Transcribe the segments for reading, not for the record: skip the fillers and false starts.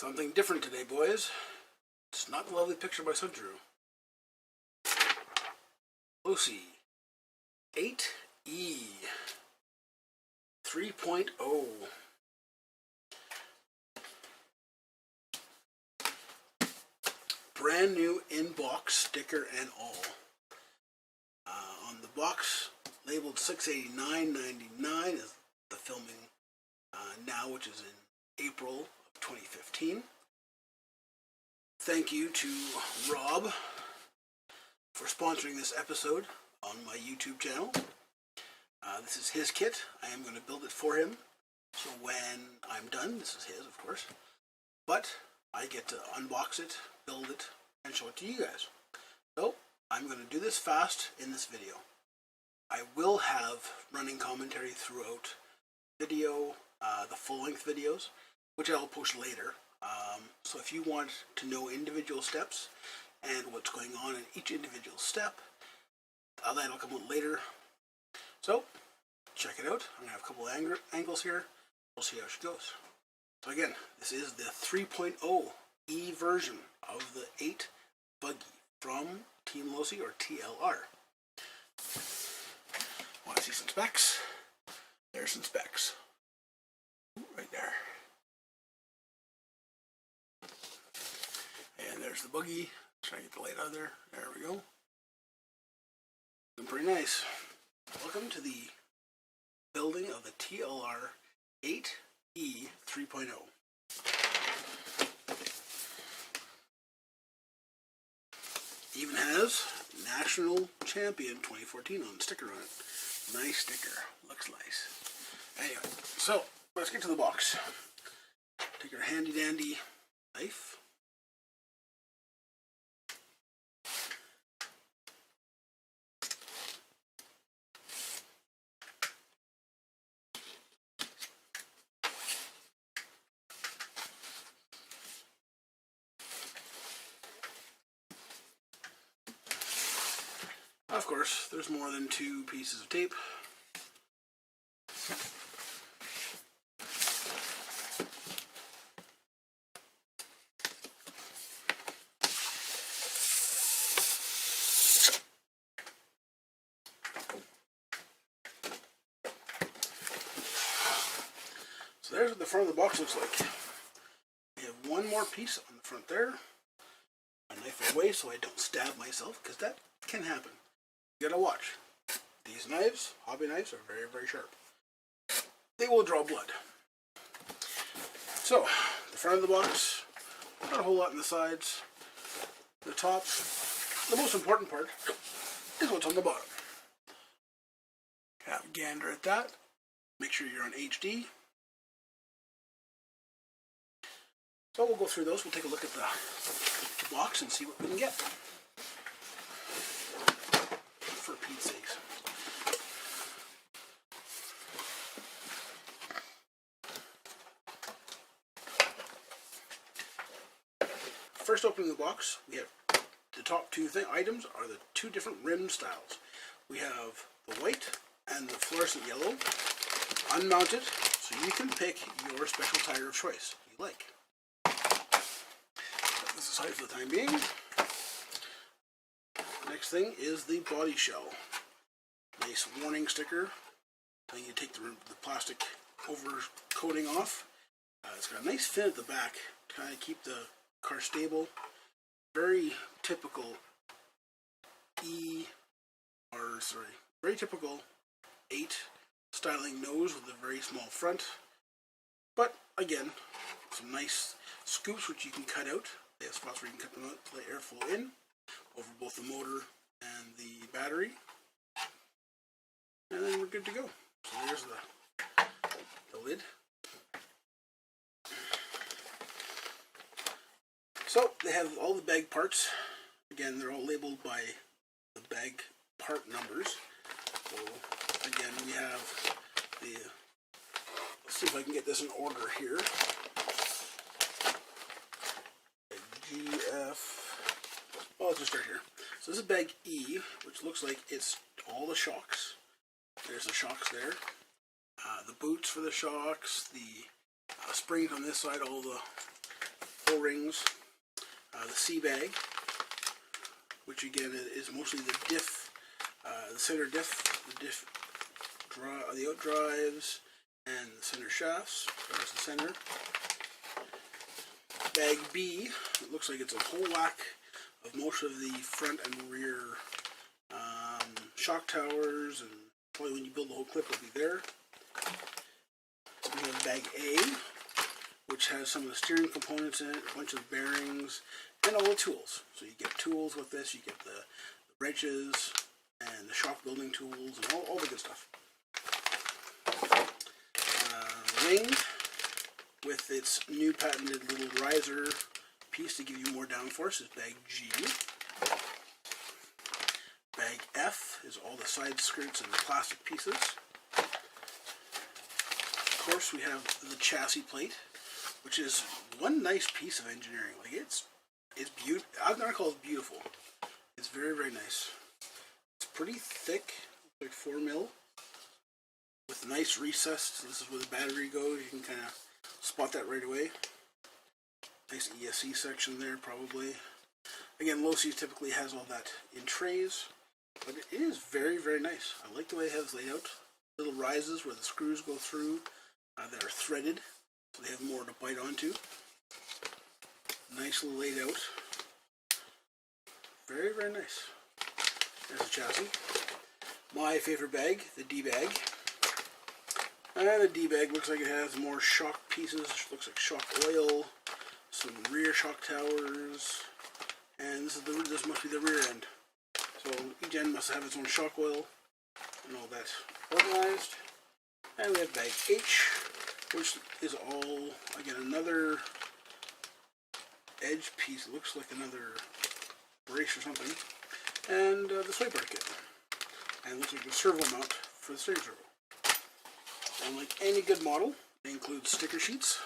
Something different today, boys. It's not the lovely picture by Sun Drew. Losi 8ight-E 3.0. Brand new in-box sticker and all. On the box, labeled $689.99 is the filming now, which is in April of 2015. Thank you to Rob for sponsoring this episode on my YouTube channel. This is his kit. I am going to build it for him. So when I'm done, this is his, of course, but I get to unbox it, build it, and show it to you guys. So I'm going to do this fast in this video. I will have running commentary throughout video, the full-length videos, which I'll post later. So if you want to know individual steps and what's going on in each individual step, that'll come out later. So check it out. I'm going to have a couple of angles here. We'll see how she goes. So again, this is the 3.0 E version of the 8 buggy from Team Losi or TLR. Want to see some specs? There's some specs. Right there. And there's the buggy. Try to get the light out of there. There we go. Looking pretty nice. Welcome to the building of the TLR 8ight-E 3.0. Even has National Champion 2014 on the sticker on it. Nice sticker. Looks nice. Anyway, so let's get to the box. Take our handy dandy knife. Of course, there's more than 2 pieces of tape. So there's what the front of the box looks like. We have one more piece on the front there. A knife away so I don't stab myself, because that can happen. You gotta watch. These knives, hobby knives, are very, very sharp. They will draw blood. So, the front of the box, not a whole lot on the sides. The top, the most important part is what's on the bottom. Have a gander at that. Make sure you're on HD. So we'll go through those. We'll take a look at the box and see what we can get. For Pete's sakes. First opening the box, we have the top 2 items are the 2 different rim styles. We have the white and the fluorescent yellow, unmounted, so you can pick your special tire of choice you like. Set this aside for the time being. Next thing is the body shell. Nice warning sticker. Then you take the plastic over coating off. It's got a nice fin at the back to kind of keep the car stable. Very typical very typical 8 styling nose with a very small front. But again, some nice scoops which you can cut out. They have spots where you can cut them out to let airflow in over both the motor and the battery, and then we're good to go. So there's the lid. So they have all the bag parts. Again, they're all labeled by the bag part numbers. So again, we have the, let's see if I can get this in order here. GF. Oh, let's just start here. So this is bag E, which looks like it's all the shocks. There's the shocks there. The boots for the shocks, the springs on this side, all the O-rings, the C bag, which again is mostly the diff, the center diff, the out drives, and the center shafts. There's the center. Bag B, it looks like it's a whole whack of most of the front and rear shock towers, and probably when you build the whole clip it'll be there. We have bag A, which has some of the steering components in it, a bunch of bearings, and all the tools. So you get tools with this, you get the wrenches, and the shock building tools, and all the good stuff. Wing, with its new patented little riser piece to give you more downforce, is bag G. Bag F is all the side skirts and the plastic pieces. Of course, we have the chassis plate, which is one nice piece of engineering. Like it's beautiful. I'm not gonna call it beautiful. It's very, very nice. It's pretty thick, like 4 mil, with a nice recess. So this is where the battery goes. You can kind of spot that right away. Nice ESC section there, probably. Again, Losi typically has all that in trays, but it is very, very nice. I like the way it has laid out. Little rises where the screws go through that are threaded, so they have more to bite onto. Nicely laid out. Very, very nice. There's the chassis. My favorite bag, the D bag. And the D bag looks like it has more shock pieces. Looks like shock oil, some rear shock towers, and this must be the rear end. So each end must have its own shock oil and all that organized. And we have bag H, which is all, again, another edge piece. It looks like another brace or something. And the sway bar kit. And it looks like the servo mount for the steering servo. And like any good model, they include sticker sheets,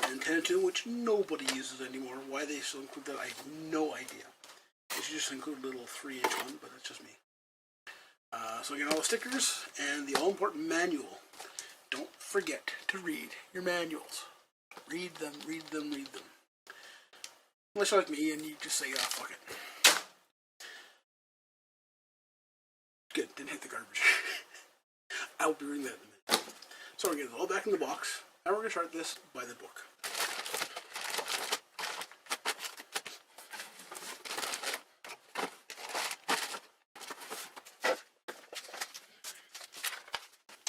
an antenna tube, which nobody uses anymore. Why they still include that, I have no idea. They should just include a little 3-inch one, but that's just me. So again, all the stickers and the all-important manual. Don't forget to read your manuals. Read them, read them, read them. Unless you're like me and you just say, ah, fuck it. Good, didn't hit the garbage. I'll be reading that in a minute. So we're getting it all back in the box, and we're going to start this by the book.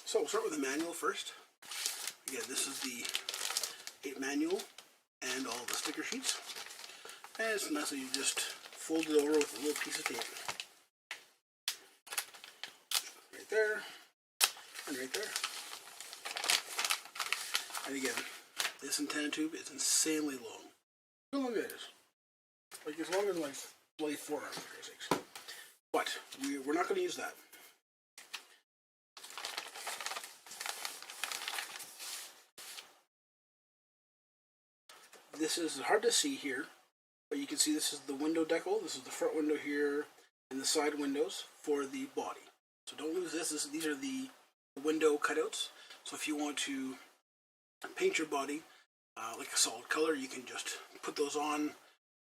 So we'll start with the manual first. Again, this is the 8 manual and all the sticker sheets. And it's nice that you just fold it over with a little piece of tape. Right there, and right there. And again, this antenna tube is insanely long. Look how long it is. Like, it's longer than my bloody forearm, for Christ's sakes. But we're not going to use that. This is hard to see here, but you can see this is the window decal. This is the front window here, and the side windows for the body. So don't lose this. These are the window cutouts. So if you want to paint your body like a solid color, you can just put those on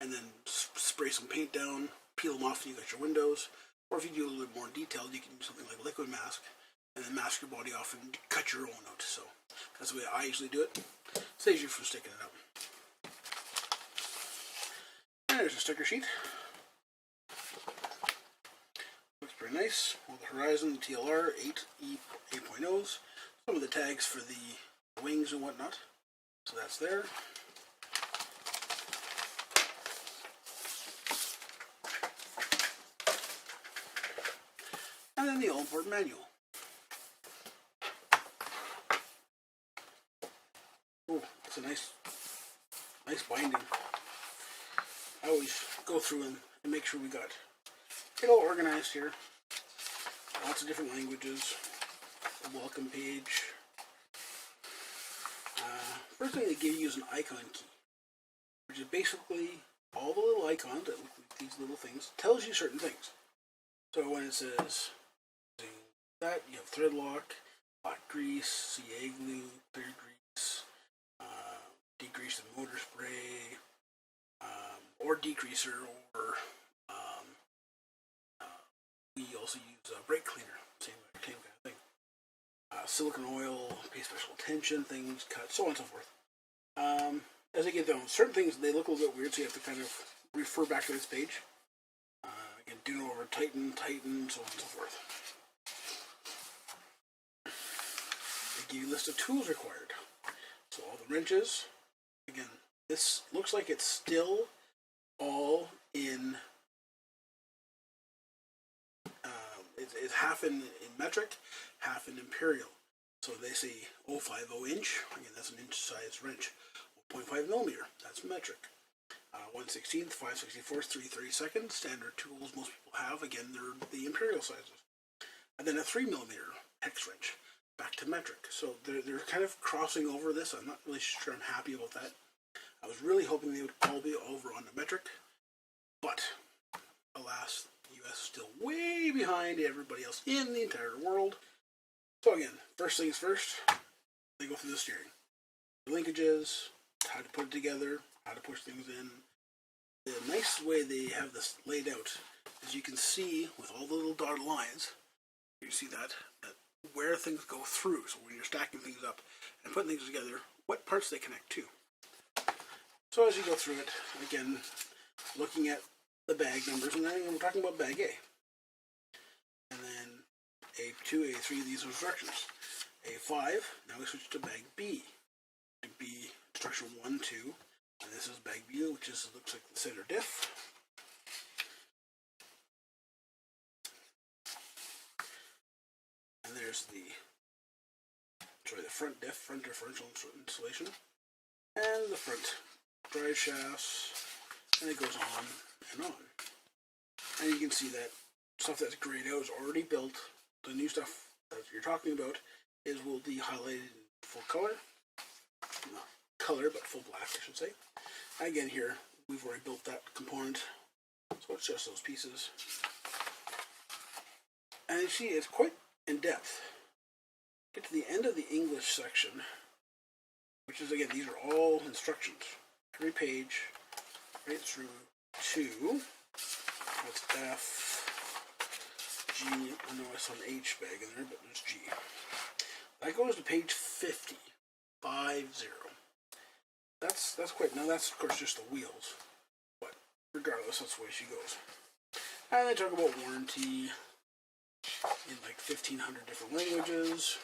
and then spray some paint down, peel them off, and you got your windows. Or if you do a little bit more detailed, you can do something like liquid mask and then mask your body off and cut your own out. So that's the way I usually do it. Saves you from sticking it up. And there's a sticker sheet. Looks pretty nice. All the Horizon, the TLR, 8E 8.0s. Some of the tags for the wings and whatnot. So that's there. And then the all-important manual. Oh, it's a nice binding. I always go through and make sure we got it all organized here. Lots of different languages. A welcome page. First thing they give you is an icon key, which is basically all the little icons that look like these little things. Tells you certain things. So when it says that, you have thread lock, hot grease, CA glue, clear grease, degrease the motor spray, or degreaser, or we also use brake cleaner, same kind of thing. Silicone oil, pay special attention, things cut, so on and so forth. As I get down, certain things, they look a little bit weird, so you have to kind of refer back to this page. Again, do it over, tighten, so on and so forth. They give you a list of tools required. So all the wrenches. Again, this looks like it's still all in, it's half in metric, half in imperial. So they say 0.50 inch, again that's an inch size wrench. 0.5 millimeter, that's metric. 1/16, 5/64, 3/32, standard tools most people have. Again, they're the imperial sizes. And then a 3 millimeter hex wrench, back to metric. So they're kind of crossing over this. I'm not really sure I'm happy about that. I was really hoping they would all be over on the metric, but alas, the US is still way behind everybody else in the entire world. So again, first things first, they go through the steering. The linkages, how to put it together, how to push things in. The nice way they have this laid out, as you can see with all the little dotted lines, you see that where things go through. So when you're stacking things up and putting things together, what parts they connect to. So as you go through it, again, looking at the bag numbers, and then we're talking about bag A. And then A2, A3, these are instructions. A5, now we switch to bag B. Bag B, instruction 1, 2, and this is bag B, which is, looks like the center diff. And there's the front diff, front differential installation, and the front drive shafts, and it goes on and on. And you can see that stuff that's grayed out is already built. The new stuff that you're talking about will be highlighted in full color. Not color, but full black, I should say. And again, here, we've already built that component, so it's just those pieces. And you see, it's quite in depth. Get to the end of the English section, which is, again, these are all instructions. Every page, right through to, what's F, G, I know I saw an H bag in there, but there's G. That goes to page 50, 50. That's quite, now that's of course just the wheels, but regardless, that's the way she goes. And they talk about warranty in like 1,500 different languages.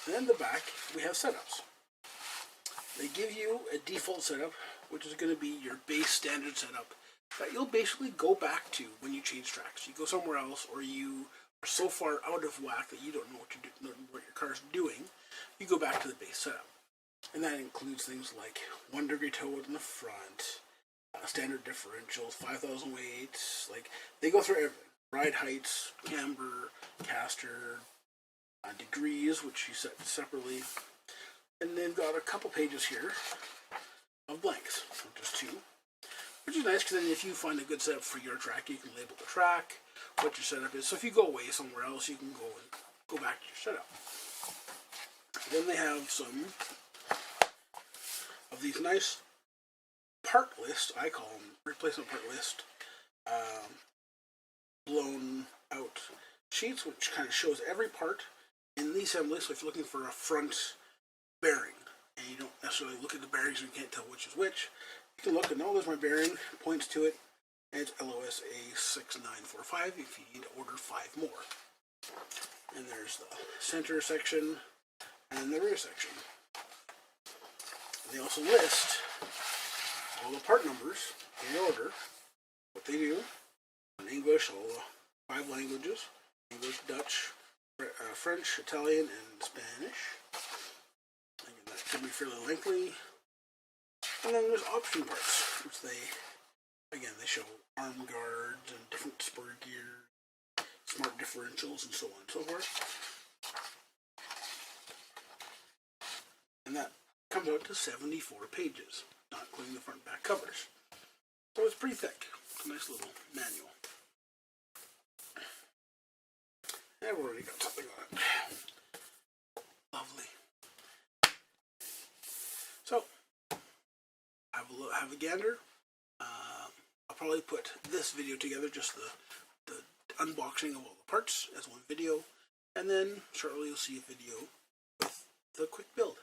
And in the back, we have setups. They give you a default setup, which is going to be your base standard setup that you'll basically go back to when you change tracks. You go somewhere else, or you are so far out of whack that you don't know what your car's doing, you go back to the base setup. And that includes things like 1 degree toe in the front, standard differentials, 5,000 weights, like they go through everything. Ride heights, camber, caster, degrees, which you set separately. And they've got a couple pages here of blanks, just 2. Which is nice, because then if you find a good setup for your track, you can label the track, what your setup is. So if you go away somewhere else, you can go back to your setup. Then they have some of these nice part lists, I call them replacement part list, blown out sheets, which kind of shows every part in the assembly. So if you're looking for a front bearing, and you don't necessarily look at the bearings and you can't tell which is which, you can look and, oh, there's my bearing, it points to it, and it's LOS A6945 if you need to order 5 more. And there's the center section and the rear section. They also list all the part numbers in order, what they do, in English, all the 5 languages, English, Dutch, French, Italian, and Spanish. Again, that could be fairly lengthy. And then there's option parts, which they show arm guards and different spur gear, smart differentials, and so on and so forth. And that comes out to 74 pages, not including the front and back covers. So it's pretty thick. It's a nice little manual. And we've already got something on it. Lovely. have a gander. I'll probably put this video together, just the unboxing of all the parts as one video, and then shortly you'll see a video with the quick build.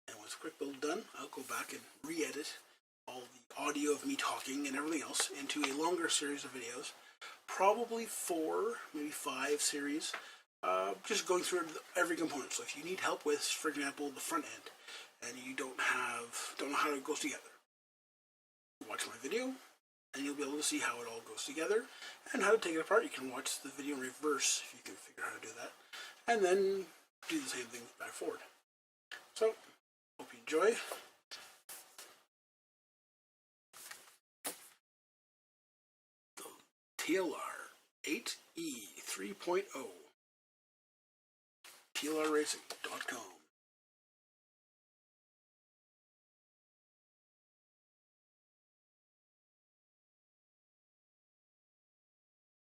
And once the quick build done, I'll go back and re-edit all the audio of me talking and everything else into a longer series of videos, probably 4, maybe 5 series, just going through every component. So if you need help with, for example, the front end, and you don't know how it goes together, watch my video, and you'll be able to see how it all goes together and how to take it apart. You can watch the video in reverse if you can figure out how to do that, and then do the same thing back forward. So, hope you enjoy. The TLR 8E 3.0. TLRracing.com.